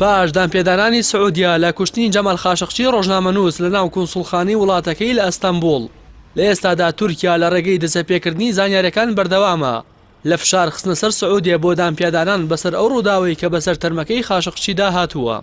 پاش دامپێدانانی سعودیا لە کوشتنی جەمال خاشقچی ڕۆژنامەنووس لەناو کونسوڵخانەی وڵاتەکەی لە ئەستەمبوڵ. لە ئێستادا تورکیا لە ڕێگەی دەسەپێکردنی زانیاریەکان بەردەوامە لە فشار خستنە سەر سعودیا بۆ دامپێدانان بەسەر ئەو ڕووداوەی کە بەسەر تەرمەکەی خاشقچیدا هاتووە.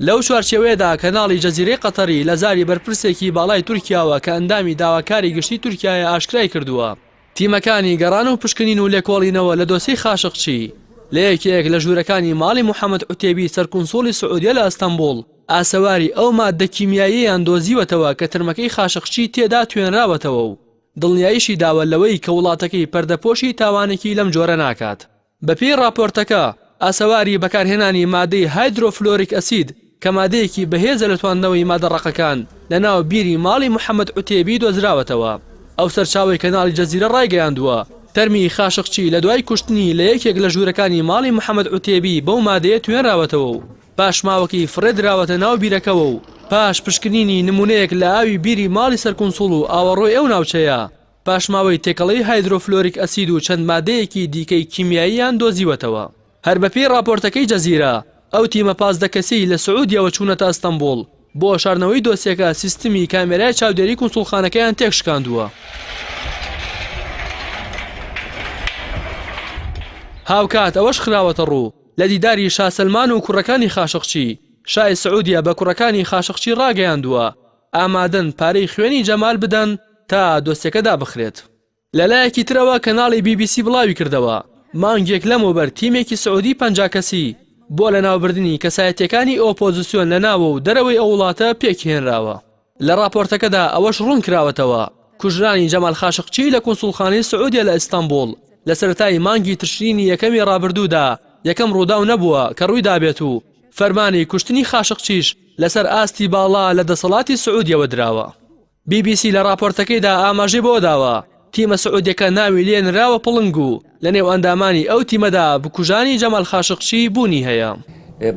لەو چوارچێوەیەدا کەناڵی جەزیرەی قەتەری لە زاری بەرپرسێکی باڵای تورکیاوە کە ئەندامی داواکاری گشتی تورکیای ئاشکرای کردووە. تیمەکانی گەڕان و پشکنین و لێکۆڵینەوە لە دۆسەی خاشقچی لە یەکێک لە ژوورەکانی ماڵی محەممەد عوتێبی سەرکونسۆلی سعودیا لە ئەستەمبوڵ ئاسەواری ئەو ماددە کیمیاییان دۆزیوەتەوە کە ترمەکەی خاشقچی تێدا توێنراوەتەوە و دڵنیاییشی داوە لەوەی کە وڵاتەکەی پەردەپۆشی تاوانێکی لەم جۆرە ناکات. بەپێی راپۆرتەکە ئاسەواری بەکارهێنانی مادەی هایدرۆفلۆریک ئەسید کە مادەیەکی بەهێزە لە توانەوەی مادەڕەقەکان لەناو بیری ماڵی محەممەد عوتێبی دۆزراوەتەوە. ئەو سەرچاوی کەناڵی جەزیرە ڕایگەیاندووە تەرمی خاشقچی لە دوای کوشتنی لە یەکێک لە ژوورەکانی ماڵی محەممەد عوتێبی بەو مادەیە توێنراوەتەوە و پاش ماوەکی فڕێدراوەتە ناو بیرەکەوە و پاش پشکنینی نمونەیەک لە ئاوی بیری ماڵی سەرکونسوڵ و ئاوەڕۆی ئەو ناوچەیە پاش ماوەی تێکەڵەی هایدرۆفلۆریک ئەسید و چەند مادەیەکی دیکەی کیمیاییان دۆزیوەتەوە. هەر بەپێی راپۆرتەکەی جەزیرە ئەو تیمە پازدەکەسی لە سعودیەوە چوونەتە ئەستەمبوڵ بۆ شاردنەوەی دۆسیەکە سیستمی کامێرای چاودێری کونسوڵخانەکەیان تێکشکاندووە. هاوکات ئەوەش خراوەتە ڕوو لە دیداری شا سەلمان و کوڕەکانی خاشقچی. شای سعودیا بە کوڕەکانی خاشقچی ڕاگەیاندووە ئامادەن پارەی خوێنی جەمال بدەن تا دۆستەکەدا بخرێت. لەلایەکی ترەوە کەناڵی BBC بڵاوی کردەوە مانگێک لەمەوبەر تیمێکی سعودی 50 کەسی بۆ لە ناوبردننی کەسایەتیەکانی ئۆپۆزیسیۆن لە ناوە و دەرەوەی ئەو وڵاتە پێکهێنراوە. لە راپۆرتەکەدا ئەوەش ڕوون کراوەتەوە کوژرانی جەمال خاشقچی لە کونسوڵخانەی سعودیا لە ئەستەمبوڵ لە سەرەتای مانگی تشرینی یەکەمی ڕابردوودا یەکەم ڕووداو نەبووە کە ڕووی دابێت و فەرمانی کوشتنی خاشقچیش لەسەر ئاستی باڵا لە دەسەڵاتی سعودیەوە دراوە. BBC لە راپۆرتەکەیدا ئاماژەی بۆ داوە تیمە سعودیەکە ناوی لێنراوە پڵنگ و لە نێو ئەندامانی ئەو تیمەدا بکوژانی جەمال خاشقچی بوونی هەیە.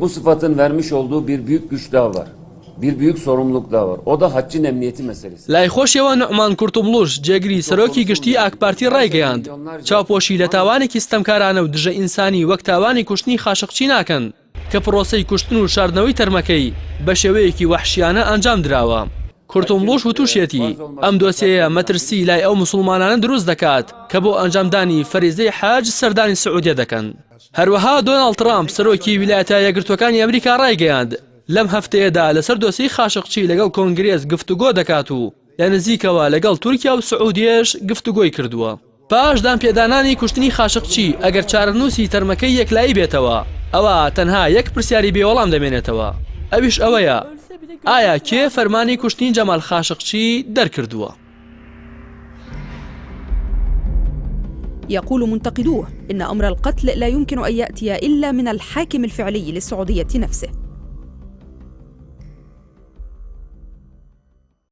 Bu sıfatın vermiş olduğu bir büyük güç daha var. Bir büyük sorumluluk daha var. O da haccın emniyeti meselesi. لای خۆشیەوە نوعمان کورتوملوش جێگری سەرۆکی گشتی ئاکپارتی ڕایگەیاند چاوپۆشی لە تاوانێکی ستەمکارانە و دژە ئینسانی وەک تاوانی کوشتنی خاشقچی ناکەن کە پرۆسەی کوشتن و شاردنەوەی تەرمەکەی بە شێوەیەکی وەحشیانە ئەنجام دراوە. کورتوملوش وتوشێتی ئەم دۆسیەیە مەترسی لای ئەو مسلمانانە دروست دەکات کە بۆ ئەنجامدانی فەریزەی حاج سەردانی سعودیە دەکەن. هەروەها دۆناڵد ترامپ سەرۆکی ویلایەتە یەکگرتوەکانی ئەمریکا ڕایگەیاند لەم هەفتەیەدا لەسەر دۆسیی خاشقچی لەگەڵ کۆنگرێس گفتوگۆ دەکات و لە نزیکەوە لەگەڵ تورکیا و سعودیەش گفتوگۆی کردووە. پاش دامپێدانانی کوشتنی خاشقچی ئەگەر چارەنووسی تەرمەکەی یەکلایی بێتەوە ئەوە تەنها یەک پرسیاری بێوەڵام دەمێنێتەوە ئەویش ئەوەیە ئایا کێ فەرمانی کوشتنی جەمال خاشقچی دەرکردووە؟ يقول منتقدوه إن أمر القتل لا يمكن أن يأتي إلا من الحاكم الفعلي للسعودية نفسه.